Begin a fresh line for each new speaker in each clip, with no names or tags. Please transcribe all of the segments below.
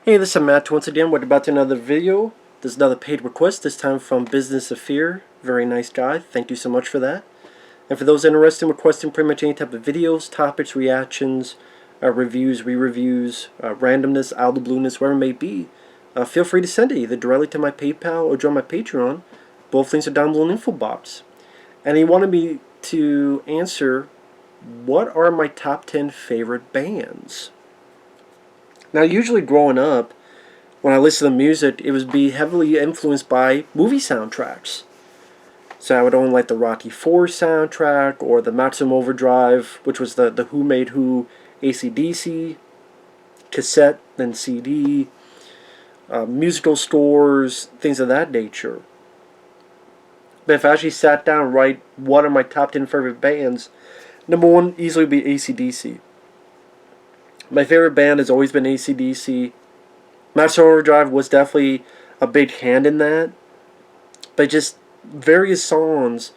Hey, this is Matt once again. We're about to another video. This is another paid request, this time from BusinessOfFear. Very nice guy. Thank you so much for that. And for those interested in requesting pretty much any type of videos, topics, reactions, reviews, re-reviews, randomness, out of the blueness, whatever it may be, feel free to send it either directly to my PayPal or join my Patreon. Both links are down below in the info box. And he wanted me to answer, what are my top 10 favorite bands? Now, usually growing up, when I listened to music, it would be heavily influenced by movie soundtracks. So I would own like the Rocky IV soundtrack or the Maximum Overdrive, which was the Who Made Who AC/DC cassette, then CD, musical scores, things of that nature. But if I actually sat down and write what are my top 10 favorite bands, number one easily would be AC/DC. My favorite band has always been AC/DC. Maximum Overdrive was definitely a big hand in that. But just various songs,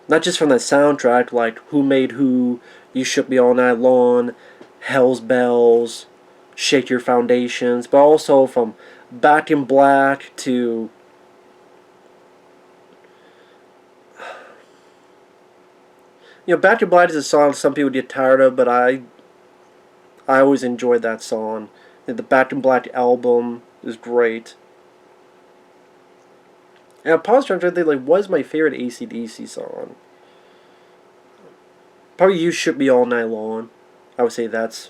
not just from the soundtrack, like Who Made Who, You Shook Me All Night Long, Hell's Bells, Shake Your Foundations, but also from Back in Black to Back in Black is a song some people get tired of, but I always enjoyed that song. And the Back in Black album is great. And I paused trying to think, like, what is my favorite AC/DC song? Probably You Shook Me All Night Long. I would say that's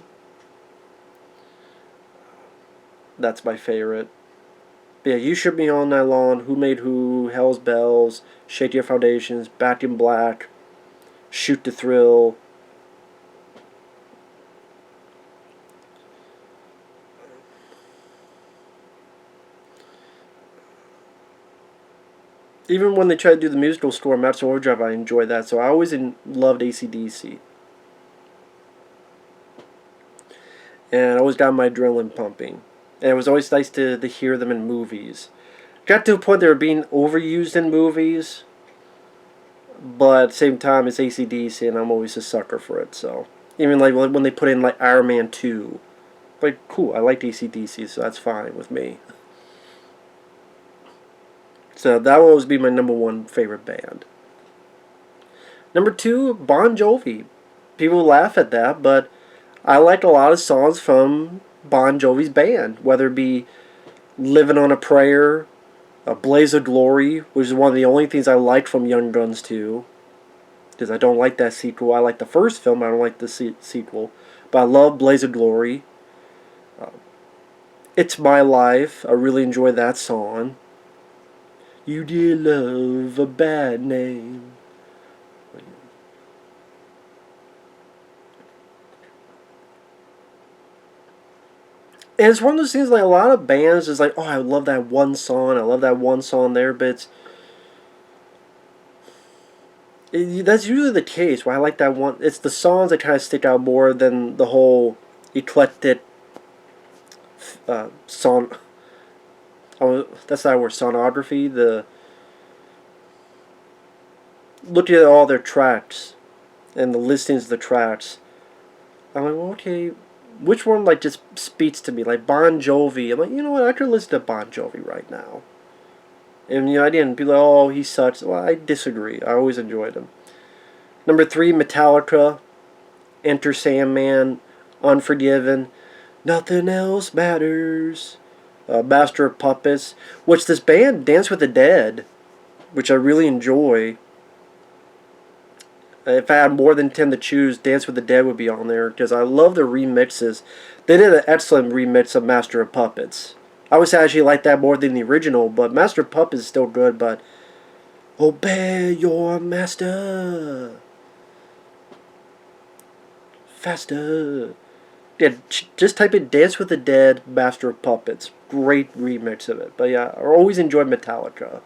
my favorite. But yeah, You Shook Me All Night Long, Who Made Who, Hell's Bells, Shake Your Foundations, Back in Black, Shoot to Thrill. Even when they tried to do the musical score, Maximum Overdrive, I enjoyed that. So I always loved AC/DC. And I always got my adrenaline pumping. And it was always nice to hear them in movies. Got to a point they were being overused in movies. But at the same time, it's AC/DC, and I'm always a sucker for it. So even like when they put in like Iron Man 2. Like, cool, I liked AC/DC, so that's fine with me. So that will always be my number one favorite band. Number two, Bon Jovi. People laugh at that, but I like a lot of songs from Bon Jovi's band, whether it be Living on a Prayer, A Blaze of Glory, which is one of the only things I liked from Young Guns 2. Because I don't like that sequel. I like the first film, I don't like the sequel. But I love Blaze of Glory. It's My Life, I really enjoy that song. You Dear Love, A Bad Name. And it's one of those things, like a lot of bands is like, oh, I love that one song, I love that one song there, but that's usually the case where I like that one. It's the songs that kind of stick out more than the whole eclectic song. Oh, that's not where sonography. Looking at all their tracks and the listings of the tracks, I'm like, well, okay, which one like just speaks to me? Like Bon Jovi, I'm like, you know what? I could listen to Bon Jovi right now. And I didn't be like, oh, he sucks. Well, I disagree. I always enjoyed him. Number three, Metallica, Enter Sandman, Unforgiven, Nothing Else Matters. Master of Puppets, which this band Dance with the Dead, which I really enjoy. If I had more than 10 to choose, Dance with the Dead would be on there because I love the remixes. They did an excellent remix of Master of Puppets. I would say I actually like that more than the original, but Master of Puppets is still good. But obey your master faster. Yeah, just type in Dance with the Dead, Master of Puppets. Great remix of it. But yeah, I always enjoyed Metallica.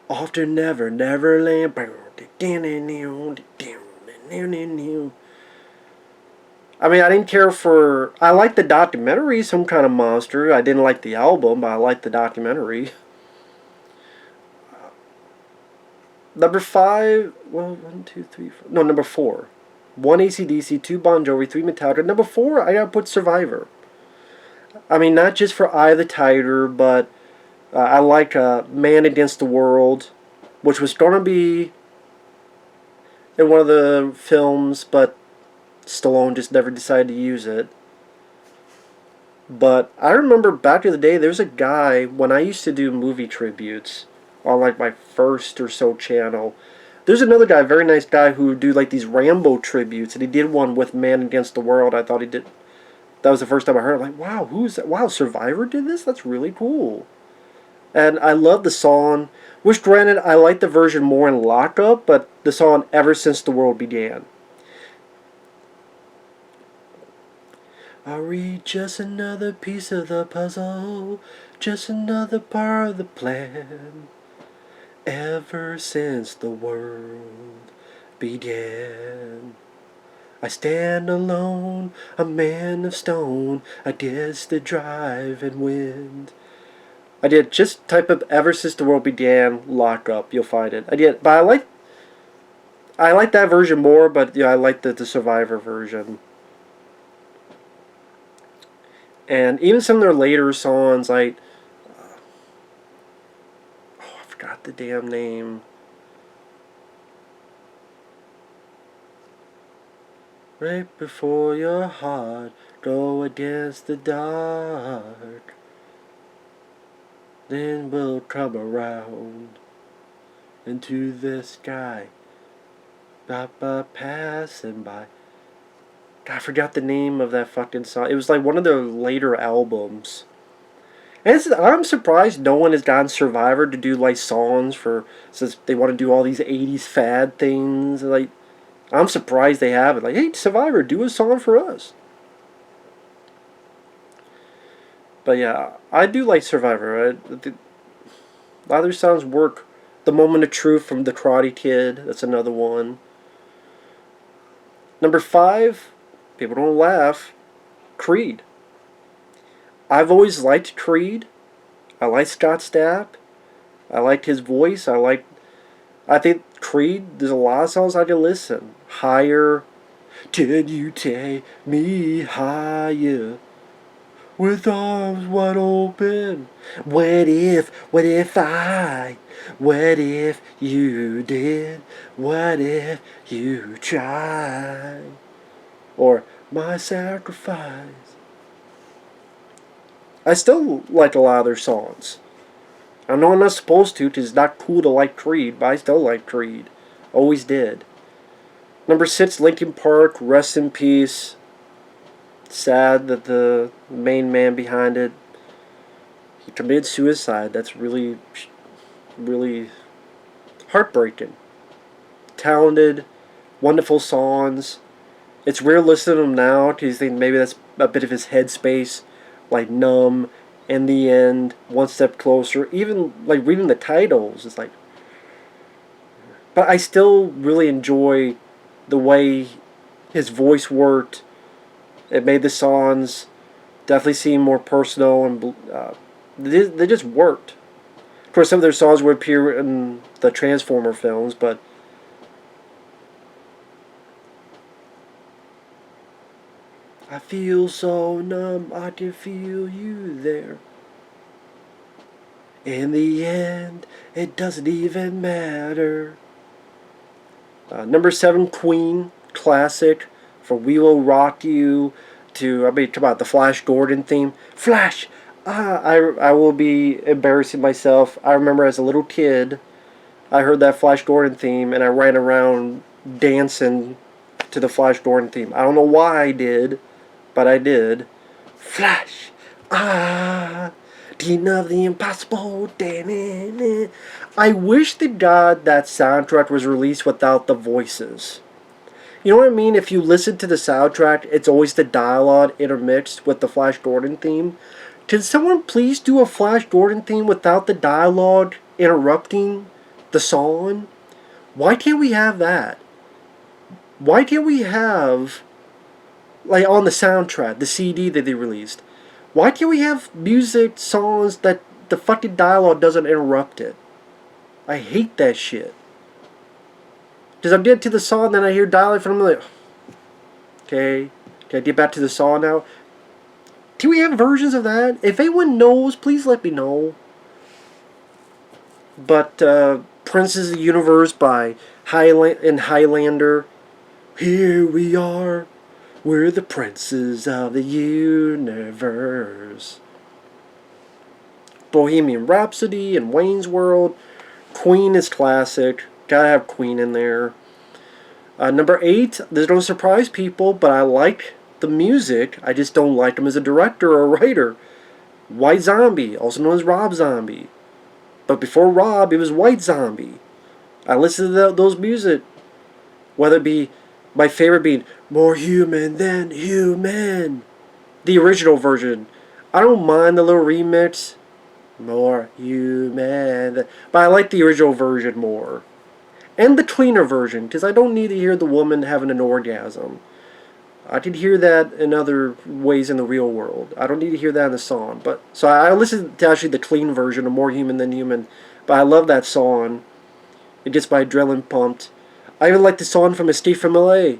Often Never, Neverland. I mean, I didn't care for... I liked the documentary, Some Kind of Monster. I didn't like the album, but I liked the documentary. Number 5... Well, 1, 2, 3, 4... No, number 4. 1 AC/DC, 2 Bon Jovi, 3 Metallica. Number 4, I gotta put Survivor. I mean, not just for Eye of the Tiger, but I like Man Against the World, which was gonna be in one of the films, but Stallone just never decided to use it. But I remember back in the day, there's a guy, when I used to do movie tributes on like my first or so channel, there's another guy, very nice guy, who would do like these Rambo tributes, and he did one with Man Against the World. I thought he did. That was the first time I heard it. I'm like, wow, who's that? Wow, Survivor did this? That's really cool. And I love the song, which granted, I like the version more in Lockup, but the song Ever Since the World Began. I read just another piece of the puzzle, just another part of the plan. Ever since the world began, I stand alone, a man of stone, against the driving wind. I did, just type up Ever Since the World Began, Lockup, you'll find it. I did, but I like that version more, but yeah, I like the Survivor version. And even some of their later songs, like, I forgot the damn name. Right before your heart go against the dark, then we'll come around into the sky, passing by. God, I forgot the name of that fucking song. It was like one of their later albums. And I'm surprised no one has gotten Survivor to do like songs for, since they want to do all these 80s fad things. Like, I'm surprised they haven't. Like, hey, Survivor, do a song for us. But yeah, I do like Survivor. A lot of their songs work. The Moment of Truth from The Karate Kid, that's another one. Number 5, people don't laugh, Creed. I've always liked Creed. I like Scott Stapp. I liked his voice. I think Creed, there's a lot of songs I can listen. Higher. Can you take me higher? With arms wide open. What if you did? What if you tried? Or my sacrifice. I still like a lot of their songs. I know I'm not supposed to, because it's not cool to like Creed, but I still like Creed. Always did. Number 6, Linkin Park, Rest in Peace. Sad that the main man behind it, he committed suicide. That's really, really heartbreaking. Talented, wonderful songs. It's rare listening to him now, because you think maybe that's a bit of his headspace, like Numb, In the End, One Step Closer. Even like reading the titles, it's like. But I still really enjoy the way his voice worked. It made the songs definitely seem more personal, and they just worked. Of course, some of their songs would appear in the Transformer films, but I feel so numb, I can feel you there. In the end, it doesn't even matter. Number 7, Queen, classic. From We Will Rock You to, come on, the Flash Gordon theme. Flash! I will be embarrassing myself. I remember as a little kid, I heard that Flash Gordon theme, and I ran around dancing to the Flash Gordon theme. I don't know why I did, but I did. Flash! Dean of the Impossible. I wish to God that soundtrack was released without the voices. You know what I mean? If you listen to the soundtrack, it's always the dialogue intermixed with the Flash Gordon theme. Can someone please do a Flash Gordon theme without the dialogue interrupting the song? Why can't we have that? Why can't we have, like on the soundtrack, the CD that they released, why can't we have music, songs that the fucking dialogue doesn't interrupt it? I hate that shit. Because I'm getting to the song, then I hear dialogue from them, like, Okay? Can I get back to the song now? Do we have versions of that? If anyone knows, please let me know. But Princes of the Universe by Highlander. Here we are. We're the princes of the universe. Bohemian Rhapsody and Wayne's World. Queen is classic. Gotta have Queen in there. Number 8, there's no surprise, people, but I like the music. I just don't like him as a director or a writer. White Zombie, also known as Rob Zombie. But before Rob, it was White Zombie. I listen to those music. Whether it be my favorite being More Human Than Human. The original version. I don't mind the little remix. More human. But I like the original version more. And the cleaner version, because I don't need to hear the woman having an orgasm. I can hear that in other ways in the real world. I don't need to hear that in the song. So I listen to actually the clean version of More Human Than Human. But I love that song. It gets my adrenaline pumped. I even like the song from Escape from LA.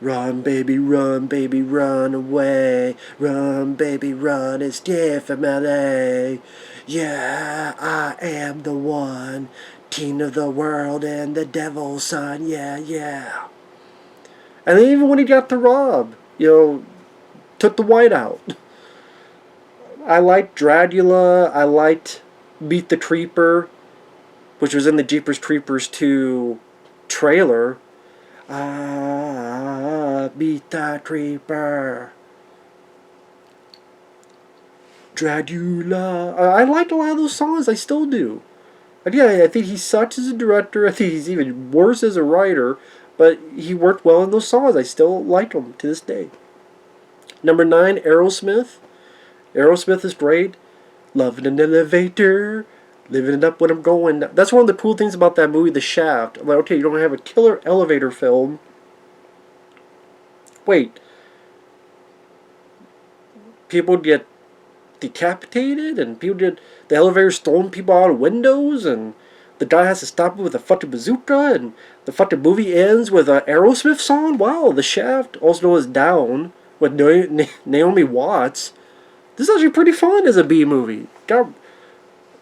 Run, baby, run away. Run, baby, run, escape from LA. Yeah, I am the one. King of the world and the devil's son. Yeah, yeah. And then even when he got to Rob, took the white out. I liked Dragula. I liked Beat the Creeper, which was in the Jeepers Creepers 2 trailer. Beat the Creeper. Dragula. I liked a lot of those songs. I still do. Again, I think he sucks as a director. I think he's even worse as a writer. But he worked well in those songs. I still like him to this day. Number 9, Aerosmith. Aerosmith is great. Loving an elevator. Living it up when I'm going. That's one of the cool things about that movie, The Shaft. I'm like, okay, you don't have a killer elevator film. Wait. People get decapitated, and the elevator's throwing people out of windows, and the guy has to stop it with a fucking bazooka, and the fucking movie ends with an Aerosmith song? Wow, The Shaft, also known as Down, with Naomi Watts. This is actually pretty fun as a B-movie. Got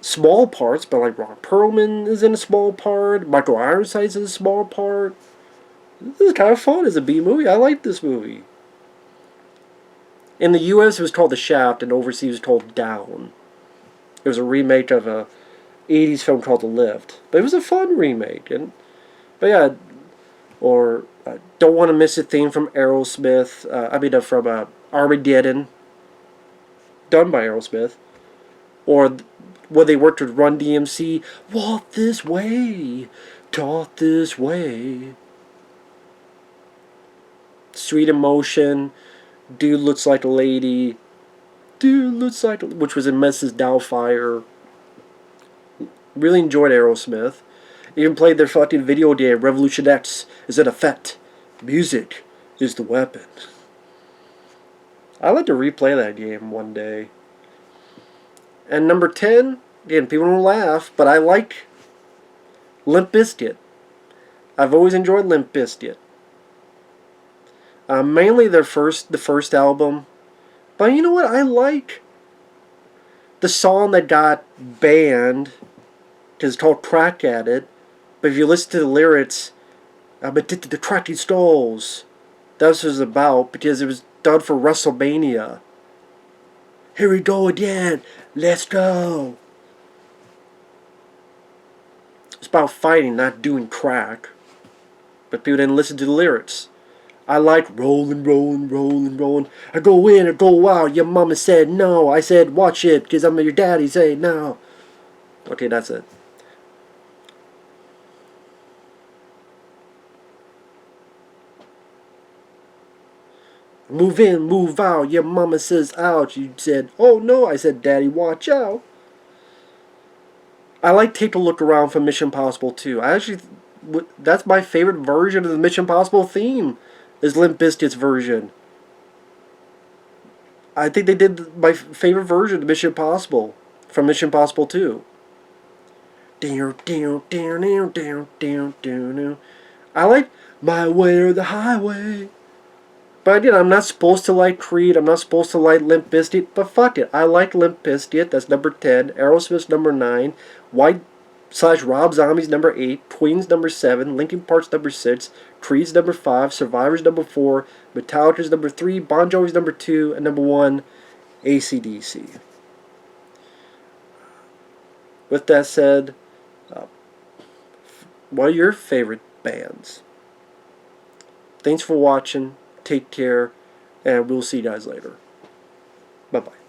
small parts, but like Ron Perlman is in a small part, Michael Ironside's in a small part. This is kind of fun as a B-movie. I like this movie. In the U.S. it was called The Shaft, and overseas it was called Down. It was a remake of a 80s film called The Lift. But it was a fun remake. But yeah, or Don't Want to Miss a Thing from Aerosmith. From Armageddon, done by Aerosmith. Or where they worked with Run DMC. Walk this way, talk this way. Sweet Emotion. Dude Looks Like a Lady. Which was in Mrs. Doubtfire. Really enjoyed Aerosmith. Even played their fucking video game, Revolution X is in effect. Music is the weapon. I'd like to replay that game one day. And number 10, again, people don't laugh, but I like Limp Biscuit. I've always enjoyed Limp Biscuit. Mainly the first album. But you know what? I like the song that got banned, because it's called Crack at It. But if you listen to the lyrics, I'm addicted to cracking skulls. That's what it was about, because it was done for WrestleMania. Here we go again. Let's go. It's about fighting, not doing crack. But people didn't listen to the lyrics. I like rolling, rolling, rolling, rolling. I go in or go out. Your mama said no. I said watch it because I'm your daddy. Say no. Okay, that's it. Move in, move out. Your mama says out. You said, oh no. I said, daddy, watch out. I like Take a Look Around from Mission Impossible 2. That's my favorite version of the Mission Impossible theme. Is Limp Bizkit's version. I think they did my favorite version of Mission Impossible from Mission Impossible 2. I like My Way or the Highway. But again, I'm not supposed to like Creed. I'm not supposed to like Limp Bizkit. But fuck it. I like Limp Bizkit. That's number 10. Aerosmith's number 9. White/Rob Zombie's number 8. Queen's number 7. Linkin Park's number 6. Creed's number 5. Survivor's number 4. Metallica's number 3. Bon Jovi's number 2. And number 1, AC/DC. With that said, what are your favorite bands? Thanks for watching. Take care. And we'll see you guys later. Bye-bye.